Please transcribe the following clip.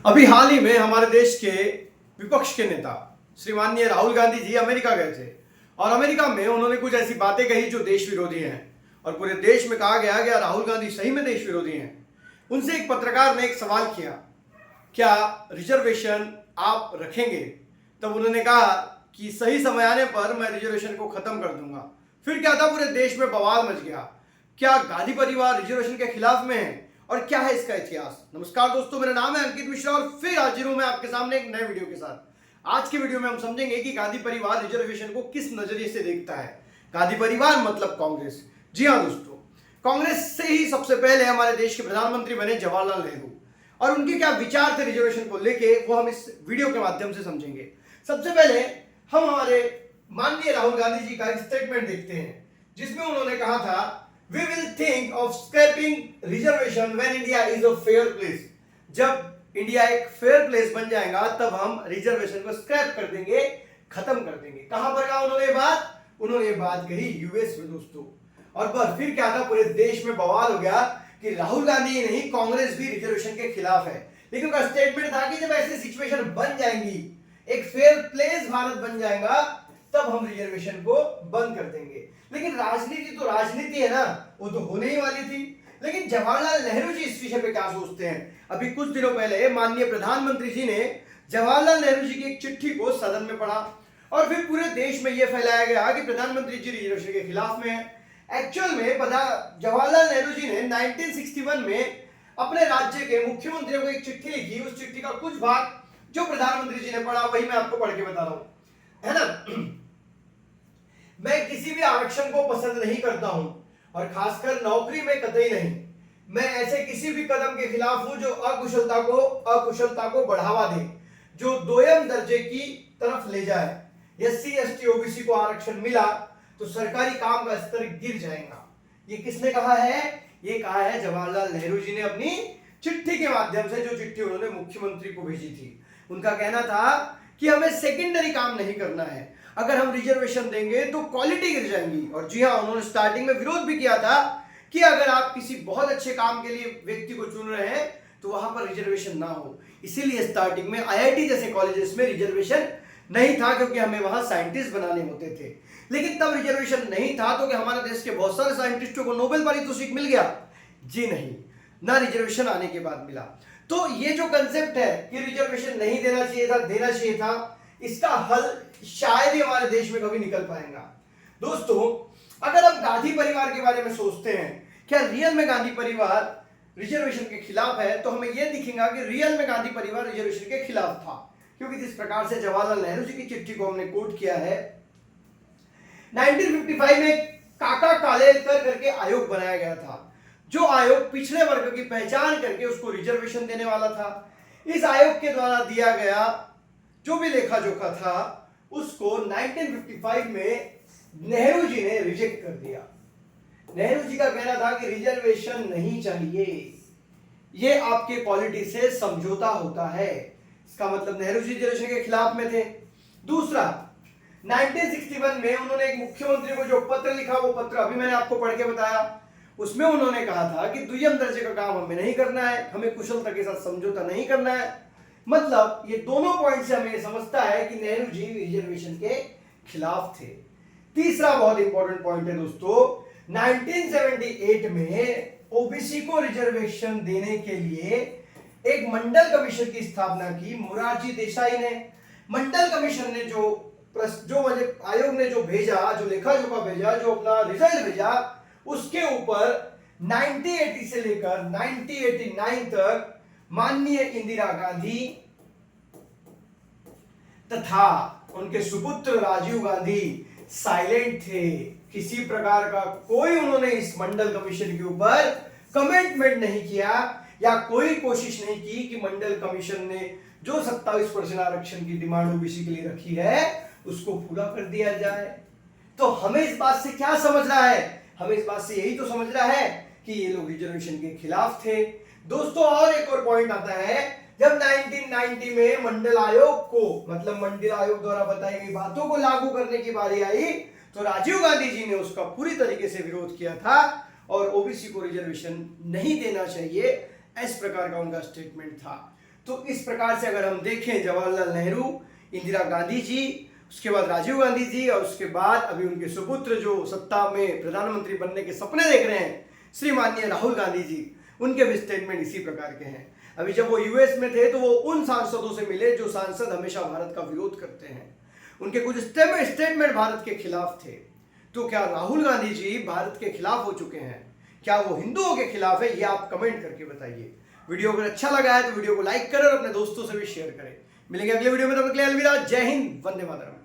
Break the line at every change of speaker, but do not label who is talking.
अभी हाल ही में हमारे देश के विपक्ष के नेता श्री माननीय राहुल गांधी जी अमेरिका गए थे और अमेरिका में उन्होंने कुछ ऐसी बातें कही जो देश विरोधी हैं और पूरे देश में कहा गया कि राहुल गांधी सही में देश विरोधी हैं। उनसे एक पत्रकार ने एक सवाल किया, क्या रिजर्वेशन आप रखेंगे? तब उन्होंने कहा कि सही समय आने पर मैं रिजर्वेशन को खत्म कर दूंगा। फिर क्या था, पूरे देश में बवाल मच गया। क्या गांधी परिवार रिजर्वेशन के खिलाफ में है और क्या है इसका इतिहास? नमस्कार दोस्तों, मेरा नाम है अंकित मिश्रा और फिर हाजिर हूं मैं आपके सामने एक नए वीडियो के साथ। आज के वीडियो में हम समझेंगे कि गांधी परिवार रिजर्वेशन को किस नजरिए से देखता है। गांधी परिवार मतलब कांग्रेस। जी हाँ दोस्तों, कांग्रेस से ही सबसे पहले हमारे देश के प्रधानमंत्री बने जवाहरलाल नेहरू और उनके क्या विचार थे रिजर्वेशन को लेके, वो हम इस वीडियो के माध्यम से समझेंगे। सबसे पहले हम हमारे माननीय राहुल गांधी जी का एक स्टेटमेंट देखते हैं जिसमें उन्होंने कहा था, We will think of scrapping reservation when India is a fair place. जब इंडिया एक फेयर प्लेस बन जाएगा तब हम रिजर्वेशन को स्क्रैप कर देंगे, खत्म कर देंगे। कहां पर कहा उन्होंने ये बात? उन्होंने ये बात कही यूएस में दोस्तों। और फिर क्या था, पूरे देश में बवाल हो गया कि राहुल गांधी ही नहीं, कांग्रेस भी रिजर्वेशन के खिलाफ है। लेकिन उनका स्टेटमेंट था कि जब ऐसी सिचुएशन बन जाएंगी, एक फेयर प्लेस भारत बन जाएगा, तब हम रिजर्वेशन को बंद कर देंगे। लेकिन राजनीति तो राजनीति है ना, वो तो होने ही वाली थी। लेकिन जवाहरलाल नेहरू जी इस विषय पे क्या सोचते हैं? अभी कुछ दिनों पहले माननीय प्रधानमंत्री जी ने जवाहरलाल नेहरू जी की एक चिट्ठी को सदन में पढ़ा और फिर पूरे देश में यह फैलाया गया कि प्रधानमंत्री जी रिजर्वेशन के खिलाफ में है। एक्चुअल में जवाहरलाल नेहरू जी ने 1961 में अपने राज्य के मुख्यमंत्रियों को एक चिट्ठी लिखी। उस चिट्ठी का कुछ भाग जो प्रधानमंत्री जी ने पढ़ा वही मैं आपको पढ़ के बता रहा हूं, है ना। मैं किसी भी आरक्षण को पसंद नहीं करता हूं और खासकर नौकरी में कतई नहीं। मैं ऐसे किसी भी कदम के खिलाफ हूं जो अकुशलता को बढ़ावा दे, जो दोयम दर्जे की तरफ ले जाए। एससी एसटी ओबीसी को आरक्षण मिला तो सरकारी काम का स्तर गिर जाएगा। ये किसने कहा है? ये कहा है जवाहरलाल नेहरू जी ने अपनी चिट्ठी के माध्यम से, जो चिट्ठी उन्होंने मुख्यमंत्री को भेजी थी। उनका कहना था कि हमें सेकेंडरी काम नहीं करना है, अगर हम रिजर्वेशन देंगे तो क्वालिटी गिर जाएंगी। और जी हाँ, उन्होंने स्टार्टिंग में विरोध भी किया था कि अगर आप किसी बहुत अच्छे काम के लिए व्यक्ति को चुन रहे हैं तो वहां पर रिजर्वेशन ना हो। इसीलिए स्टार्टिंग में आईआईटी जैसे कॉलेजेस में रिजर्वेशन नहीं था, क्योंकि हमें वहां साइंटिस्ट बनाने होते थे। लेकिन तब रिजर्वेशन नहीं था तो क्या हमारे देश के बहुत सारे साइंटिस्टों को नोबेल पारितोषिक मिल गया? जी नहीं, ना रिजर्वेशन आने के बाद मिला। तो ये जो कंसेप्ट है कि रिजर्वेशन नहीं देना चाहिए था, देना चाहिए था, इसका हल शायद ही हमारे देश में कभी निकल पाएगा। दोस्तों, अगर हम गांधी परिवार के बारे में सोचते हैं, क्या रियल में गांधी परिवार रिजर्वेशन के खिलाफ है, तो हमें यह दिखेगा कि रियल में गांधी परिवार रिजर्वेशन के खिलाफ था। क्योंकि जिस प्रकार से जवाहरलाल नेहरू जी की चिट्ठी को हमने कोट किया है, 1955 में काका कालेलकर करके आयोग बनाया गया था, जो आयोग पिछड़े वर्ग की पहचान करके उसको रिजर्वेशन देने वाला था। इस आयोग के द्वारा दिया गया जो भी लेखा जोखा था उसको 1955 में नेहरू जी ने रिजेक्ट कर दिया। नेहरू जी का कहना था कि रिजर्वेशन नहीं चाहिए, ये आपके पॉलिटी से समझौता होता है। इसका मतलब नेहरू जी रिजर्वेशन के खिलाफ में थे। दूसरा, 1961 में उन्होंने एक मुख्यमंत्री को जो पत्र लिखा, वो पत्र अभी मैंने आपको पढ़ के बताया। उसमें उन्होंने कहा था कि दुय्यम दर्जे का काम हमें नहीं करना है, हमें कुशलता के साथ समझौता नहीं करना है। मतलब ये दोनों पॉइंट से हमें समझता है कि नेहरू जी रिजर्वेशन के खिलाफ थे। तीसरा बहुत इंपॉर्टेंट पॉइंट है दोस्तों, 1978 में ओबीसी को रिजर्वेशन देने के लिए एक मंडल कमीशन की स्थापना की मोरारजी देसाई ने। मंडल कमीशन ने जो आयोग ने जो भेजा, जो लेखा जोखा भेजा, जो अपना रिजल्ट भेजा, उसके ऊपर 1980 से लेकर 1989 तक माननीय इंदिरा गांधी तथा उनके सुपुत्र राजीव गांधी साइलेंट थे। किसी प्रकार का कोई उन्होंने इस मंडल कमीशन के ऊपर कमेंटमेंट नहीं किया या कोई कोशिश नहीं की कि मंडल कमीशन ने जो 27% आरक्षण की डिमांड ओबीसी के लिए रखी है उसको पूरा कर दिया जाए। तो हमें इस बात से क्या समझ रहा है? हमें इस बात से यही तो समझ रहा है कि ये लोग रिजर्वेशन के खिलाफ थे। दोस्तों, और एक और पॉइंट आता है, जब 1990 में मंडल आयोग द्वारा बताई गई बातों को लागू करने की बारी आई तो राजीव गांधी जी ने उसका पूरी तरीके से विरोध किया था और ओबीसी को रिजर्वेशन नहीं देना चाहिए, इस प्रकार का उनका स्टेटमेंट था। तो इस प्रकार से अगर हम देखें, जवाहरलाल नेहरू, इंदिरा गांधी जी, उसके बाद राजीव गांधी जी, और उसके बाद अभी उनके सुपुत्र जो सत्ता में प्रधानमंत्री बनने के सपने देख रहे हैं, श्री माननीय राहुल गांधी जी, उनके भी स्टेटमेंट इसी प्रकार के हैं। अभी जब वो यूएस में थे तो वो उन सांसदों से मिले जो सांसद हमेशा भारत का विरोध करते हैं। उनके कुछ स्टेटमेंट भारत के खिलाफ थे। तो क्या राहुल गांधी जी भारत के खिलाफ हो चुके हैं? क्या वो हिंदुओं के खिलाफ है? ये आप कमेंट करके बताइए। वीडियो अगर अच्छा लगा है तो वीडियो को लाइक करें और अपने दोस्तों से भी शेयर करें। मिलेंगे अगले वीडियो में, तब तक के लिए अलविदा। जय हिंद, वंदे मातरम।